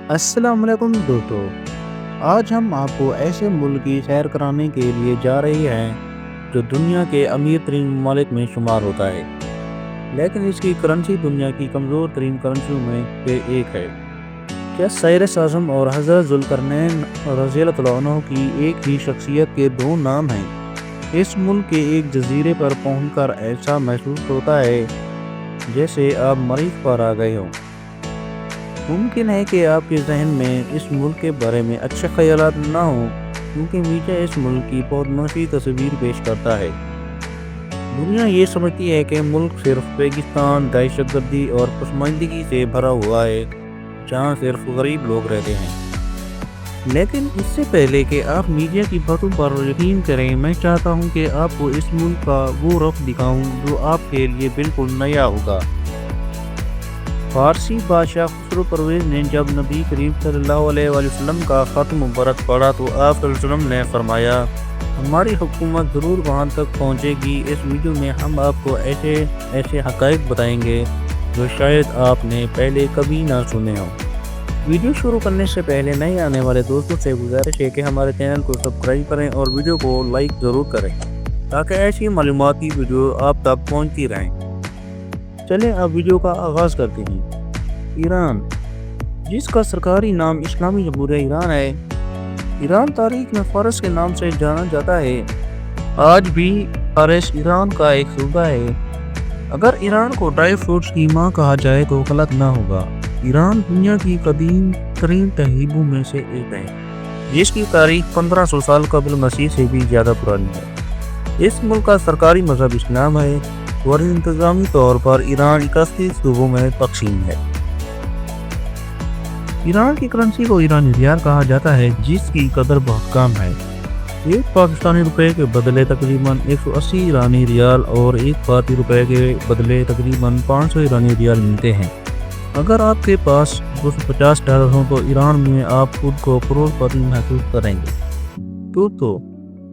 السلام علیکم دوستو، آج ہم آپ کو ایسے ملک کی سیر کرانے کے لیے جا رہے ہیں جو دنیا کے امیر ترین ممالک میں شمار ہوتا ہے، لیکن اس کی کرنسی دنیا کی کمزور ترین کرنسیوں میں سے ایک ہے۔ کیا سائرس اعظم اور حضرت ذوالقرنین رضی اللہ عنہ کی ایک ہی شخصیت کے دو نام ہیں؟ اس ملک کے ایک جزیرے پر پہنچ کر ایسا محسوس ہوتا ہے جیسے آپ مریخ پر آ گئے ہوں۔ ممکن ہے کہ آپ کے ذہن میں اس ملک کے بارے میں اچھے خیالات نہ ہوں، کیونکہ میڈیا اس ملک کی بہت منفی تصویر پیش کرتا ہے۔ دنیا یہ سمجھتی ہے کہ ملک صرف ریگستان، دہشت گردی اور پسماندگی سے بھرا ہوا ہے، جہاں صرف غریب لوگ رہتے ہیں۔ لیکن اس سے پہلے کہ آپ میڈیا کی باتوں پر یقین کریں، میں چاہتا ہوں کہ آپ کو اس ملک کا وہ رخ دکھاؤں جو آپ کے لیے بالکل نیا ہوگا۔ فارسی بادشاہ خسرو پرویز نے جب نبی کریم صلی اللہ علیہ وسلم کا خط مبارک پڑھا تو آپ صلی اللہ علیہ وسلم نے فرمایا، ہماری حکومت ضرور وہاں تک پہنچے گی۔ اس ویڈیو میں ہم آپ کو ایسے حقائق بتائیں گے جو شاید آپ نے پہلے کبھی نہ سنے ہوں۔ ویڈیو شروع کرنے سے پہلے نئے آنے والے دوستوں سے گزارش ہے کہ ہمارے چینل کو سبسکرائب کریں اور ویڈیو کو لائک ضرور کریں تاکہ ایسی معلوماتی ویڈیو آپ تک پہنچتی رہیں۔ چلیں اب ویڈیو کا آغاز کرتے ہیں۔ ایران، جس کا سرکاری نام اسلامی جمہوریہ ایران ہے، ایران تاریخ میں فارس کے نام سے جانا جاتا ہے۔ آج بھی فارس ایران کا ایک صوبہ ہے۔ اگر ایران کو ڈرائی فروٹس کی ماں کہا جائے تو غلط نہ ہوگا۔ ایران دنیا کی قدیم ترین تہذیبوں میں سے ایک ہے، جس کی تاریخ 1500 سال قبل مسیح سے بھی زیادہ پرانی ہے۔ اس ملک کا سرکاری مذہب اسلام ہے اور انتظامی طور پر ایران 31 صوبوں میں تقسیم ہے۔ ایران کی کرنسی کو ایرانی ریال کہا جاتا ہے، جس کی قدر بہت کم ہے۔ ایک پاکستانی روپے کے بدلے تقریباً 180 ایرانی ریال اور ایک بھارتی روپے کے بدلے تقریباً 500 ایرانی ریال ملتے ہیں۔ اگر آپ کے پاس $250 ہوں تو ایران میں آپ خود کو کروڑ پتی محسوس کریں گے۔ دوستو،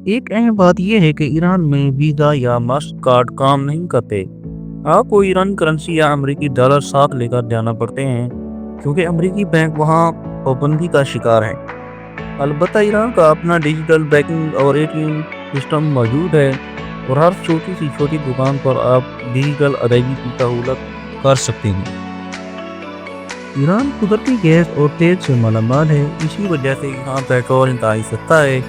ایک اہم بات یہ ہے کہ ایران میں ویزا یا ماسٹر کارڈ کام نہیں کرتے۔ آپ کو ایرانی کرنسی یا امریکی ڈالر ساتھ لے کر جانا پڑتے ہیں، کیونکہ امریکی بینک وہاں پابندی کا شکار ہیں۔ البتہ ایران کا اپنا ڈیجیٹل بینکنگ اور ATM سسٹم موجود ہے اور ہر چھوٹی سی چھوٹی دکان پر آپ ڈیجیٹل ادائیگی کی سہولت کر سکتے ہیں۔ ایران قدرتی گیس اور تیل سے مالا مال ہے، اسی وجہ سے یہاں پیٹرول انتہائی سستا ہے۔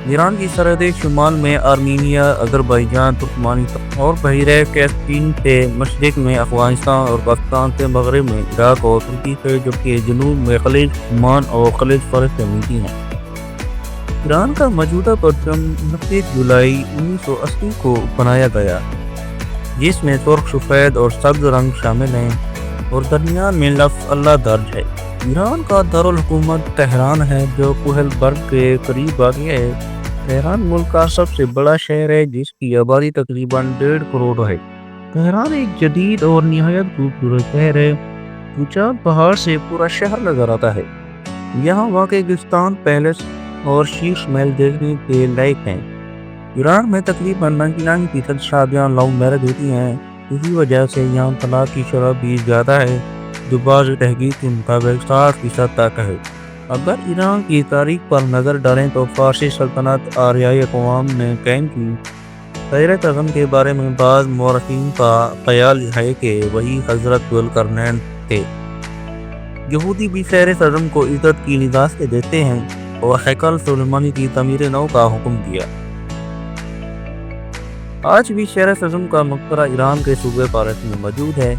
ایران کی سرحدیں شمال میں آرمینیا، اذربائیجان، ترکمانستان اور بحیرہ کیسپیئن سے، مشرق میں افغانستان اور پاکستان سے، مغرب میں عراق اور ترکی سے، جبکہ جنوب میں خلیج عمان اور خلیج فارس سے ملتی ہیں۔ ایران کا موجودہ پرچم 29 جولائی 1980 کو بنایا گیا، جس میں سرخ، سفید اور سبز رنگ شامل ہیں اور درمیان میں لفظ اللہ درج ہے۔ ایران کا دارالحکومت تہران ہے، جو کوہل برگ کے قریب واقع ہے۔ تہران ملک کا سب سے بڑا شہر ہے، جس کی آبادی تقریباً 1.5 کروڑ ہے۔ تہران ایک جدید اور نہایت خوبصورت شہر ہے۔ اونچا پہاڑ سے پورا شہر نظر آتا ہے۔ یہاں واقع گلستان پیلس اور شیش محل دیکھنے کے لائق ہیں۔ ایران میں تقریباً 99% شادیاں لو میرج ہوتی ہیں، اسی وجہ سے یہاں طلاق کی شرح بھی زیادہ ہے، جو بعض تحقیق کے مطابق 60% تک ہے۔ اگر ایران کی تاریخ پر نظر ڈالیں تو فارسی سلطنت آریائی اقوام نے قائم کی۔ سائرس اعظم کے بارے میں بعض مورخین کا خیال ہے کہ وہی حضرت ذوالقرنین تھے۔ یہودی بھی سائرس اعظم کو عزت کی نگاہ سے دیتے ہیں اور ہیکل سلیمانی کی تعمیر نو کا حکم دیا۔ آج بھی سائرس اعظم کا مقبرہ ایران کے صوبے فارس میں موجود ہے۔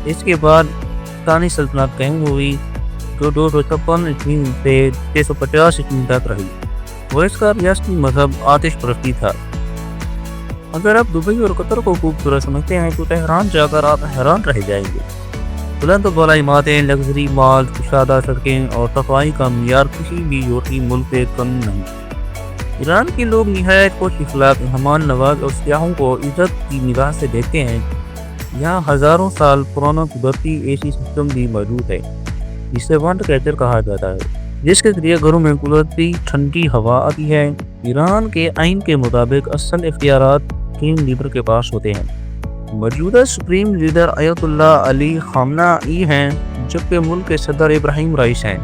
اس کے بعد ثانی سلطنت قائم ہوئی، جو 256 عیسوی سے 650 عیسوی تک رہی، اور اس کا ریاستی مذہب آتش پرستی تھا۔ اگر آپ دبئی اور قطر کو خوبصورت سمجھتے ہیں تو تہران جا کر آپ حیران رہ جائیں گے۔ بلند و بالا عمارتیں، لگژری مال، کشادہ سڑکیں اور صفائی کا معیار کسی بھی یورپی ملک سے کم نہیں۔ ایران کے لوگ نہایت خوش اخلاق، مہمان نواز اور سیاحوں کو عزت کی نگاہ سے دیکھتے ہیں۔ یہاں ہزاروں سال پرانا قدرتی AC سسٹم بھی موجود ہے، جسے ونڈ کیچر کہا جاتا ہے، جس کے ذریعے گھروں میں قدرتی ٹھنڈی ہوا آتی ہے۔ ایران کے آئین کے مطابق اصل اختیارات سپریم لیڈر کے پاس ہوتے ہیں۔ موجودہ سپریم لیڈر آیت اللہ علی خامنہ ای ہیں، جبکہ ملک کے صدر ابراہیم رائیس ہیں۔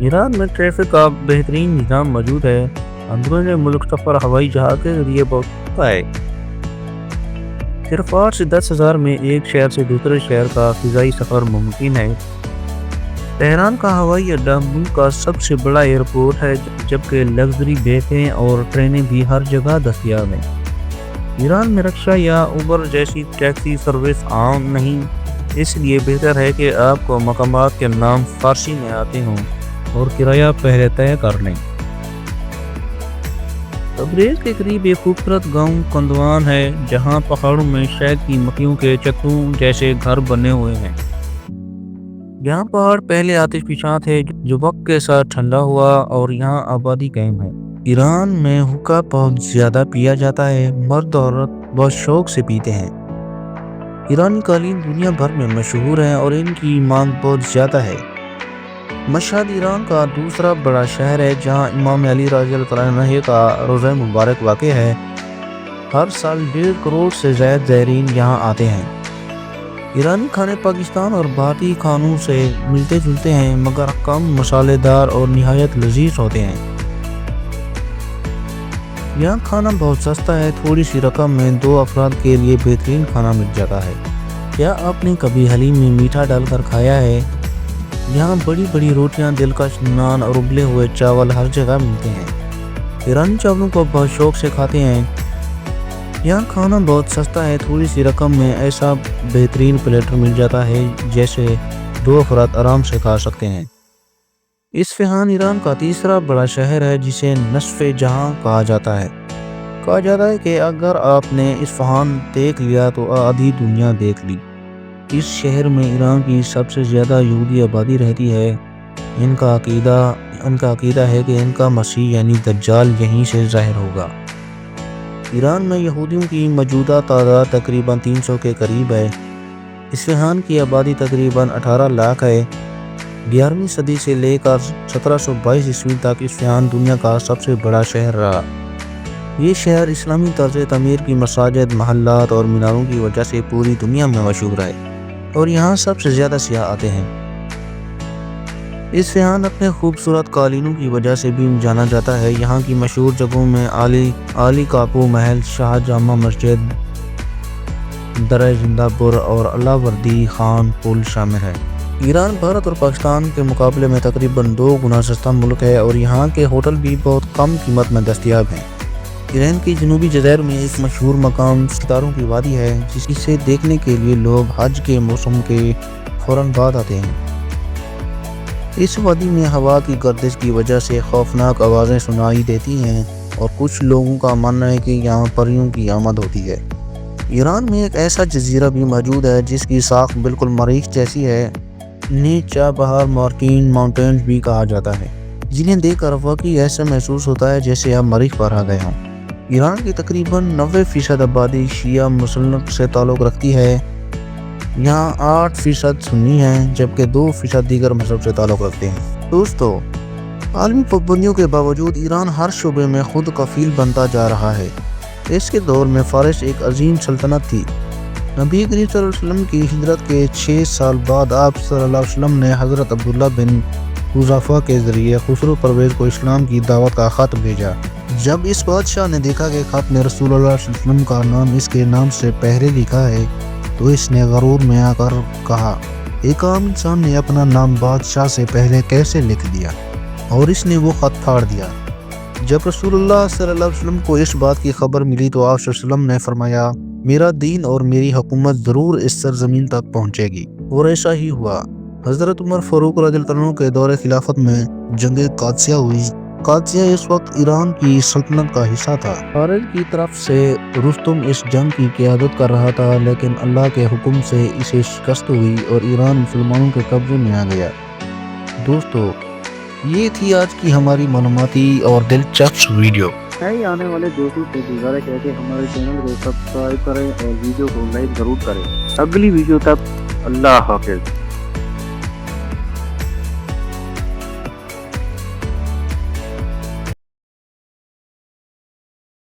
ایران میں ٹریفک کا بہترین نظام موجود ہے۔ اندرون ملک سفر ہوائی جہاز کے ذریعے بہت ہوتا ہے۔ صرف 8 سے 10 ہزار میں ایک شہر سے دوسرے شہر کا فضائی سفر ممکن ہے۔ تہران کا ہوائی اڈہ ملک کا سب سے بڑا ایئرپورٹ ہے، جبکہ لگژری بسیں اور ٹرینیں بھی ہر جگہ دستیاب ہیں۔ ایران میں رکشا یا اوبر جیسی ٹیکسی سروس عام نہیں، اس لیے بہتر ہے کہ آپ کو مقامات کے نام فارسی میں آتے ہوں اور کرایہ پہلے طے کر لیں۔ تبریز کے قریب ایک خوبصورت گاؤں کندوان ہے، جہاں پہاڑوں میں شہد کی مکھیوں کے چتوں جیسے گھر بنے ہوئے ہیں۔ یہاں پہاڑ پہلے آتش فشاں تھے جو وقت کے ساتھ ٹھنڈا ہوا اور یہاں آبادی قائم ہے۔ ایران میں حقہ بہت زیادہ پیا جاتا ہے، مرد اور عورت بہت شوق سے پیتے ہیں۔ ایرانی قالین دنیا بھر میں مشہور ہیں اور ان کی مانگ بہت زیادہ ہے۔ مشہد ایران کا دوسرا بڑا شہر ہے، جہاں امام علی رضی اللہ عنہ کا روضہ مبارک واقع ہے۔ ہر سال 1.5 کروڑ سے زائد زائرین یہاں آتے ہیں۔ ایرانی کھانے پاکستان اور بھارتی کھانوں سے ملتے جلتے ہیں، مگر کم مسالے دار اور نہایت لذیذ ہوتے ہیں۔ یہاں کھانا بہت سستا ہے، تھوڑی سی رقم میں 2 افراد کے لیے بہترین کھانا مل جاتا ہے۔ کیا آپ نے کبھی حلیم میں میٹھا ڈال کر کھایا ہے؟ یہاں بڑی بڑی روٹیاں، دلکش نان اور ابلے ہوئے چاول ہر جگہ ملتے ہیں۔ ایرانی چاولوں کو بہت شوق سے کھاتے ہیں۔ یہاں کھانا بہت سستا ہے، تھوڑی سی رقم میں ایسا بہترین پلیٹر مل جاتا ہے جیسے 2 افراد آرام سے کھا سکتے ہیں۔ اصفہان ایران کا تیسرا بڑا شہر ہے، جسے نصف جہاں کہا جاتا ہے۔ کہا جاتا ہے کہ اگر آپ نے اصفہان دیکھ لیا تو آدھی دنیا دیکھ لی۔ اس شہر میں ایران کی سب سے زیادہ یہودی آبادی رہتی ہے۔ ان کا عقیدہ ہے کہ ان کا مسیح یعنی دجال یہیں سے ظاہر ہوگا۔ ایران میں یہودیوں کی موجودہ تعداد تقریباً 300 کے قریب ہے۔ اصفہان کی آبادی تقریباً 18 لاکھ ہے۔ 11ویں صدی سے لے کر 1722 عیسوی تک اصفہان دنیا کا سب سے بڑا شہر رہا۔ یہ شہر اسلامی طرز تعمیر کی مساجد، محلات اور میناروں کی وجہ سے پوری دنیا میں مشہور ہے اور یہاں سب سے زیادہ سیاح آتے ہیں۔ اصفہان اپنے خوبصورت قالینوں کی وجہ سے بھی جانا جاتا ہے۔ یہاں کی مشہور جگہوں میں عالی کاپو محل، شاہ جامع مسجد، درہ زندہ پور اور علاوردی خان پل شامل ہے۔ ایران بھارت اور پاکستان کے مقابلے میں تقریباً 2 گنا سستا ملک ہے اور یہاں کے ہوٹل بھی بہت کم قیمت میں دستیاب ہیں۔ ایران کی جنوبی جزائر میں ایک مشہور مقام ستاروں کی وادی ہے، جسے دیکھنے کے لیے لوگ حج کے موسم کے فوراً بعد آتے ہیں۔ اس وادی میں ہوا کی گردش کی وجہ سے خوفناک آوازیں سنائی دیتی ہیں اور کچھ لوگوں کا ماننا ہے کہ یہاں پریوں کی آمد ہوتی ہے۔ ایران میں ایک ایسا جزیرہ بھی موجود ہے جس کی ساخت بالکل مریخ جیسی ہے۔ انہیں چابہار مارٹین ماؤنٹینز بھی کہا جاتا ہے، جنہیں دیکھ کر واقعی ایسا محسوس ہوتا ہے جیسے آپ مریخ پر آ گئے ہوں۔ ایران کی تقریباً 90% آبادی شیعہ مسلک سے تعلق رکھتی ہے۔ یہاں 8% سنی ہیں، جبکہ 2% دیگر مذہب سے تعلق رکھتے ہیں۔ دوستو، عالمی پابندیوں کے باوجود ایران ہر شعبے میں خود کفیل بنتا جا رہا ہے۔ اس کے دور میں فارس ایک عظیم سلطنت تھی۔ نبی کریم صلی اللہ علیہ وسلم کی ہجرت کے 6 سال بعد آپ صلی اللہ علیہ وسلم نے حضرت عبداللہ بن حذافہ کے ذریعے خسرو پرویز کو اسلام کی دعوت کا خط بھیجا۔ جب اس بادشاہ نے دیکھا کہ خط میں رسول اللہ صلی اللہ علیہ وسلم کا نام اس کے نام سے پہلے لکھا ہے تو اس نے غرور میں آ کر کہا، ایک عام انسان نے اپنا نام بادشاہ سے پہلے کیسے لکھ دیا، اور اس نے وہ خط پھاڑ دیا۔ جب رسول اللہ صلی اللہ علیہ وسلم کو اس بات کی خبر ملی تو آپ صلی اللہ علیہ وسلم نے فرمایا، میرا دین اور میری حکومت ضرور اس سرزمین تک پہنچے گی، اور ایسا ہی ہوا۔ حضرت عمر فاروق رضی اللہ عنہ کے دور خلافت میں جنگ قادسیہ ہوئی۔ قادسیہ اس وقت ایران کی سلطنت کا حصہ تھا۔ فارس کی طرف سے رستم اس جنگ کی قیادت کر رہا تھا، لیکن اللہ کے حکم سے اسے شکست ہوئی اور ایران مسلمانوں کے قبضے میں آ گیا۔ دوستو، یہ تھی آج کی ہماری معلوماتی اور دلچسپ ویڈیو۔ نئے آنے والے دوستوں سے گزارش ہے کہ ہمارے چینل کو سبسکرائب کریں اور ویڈیو کو لائک ضرور کریں۔ اگلی ویڈیو تک اللہ حافظ۔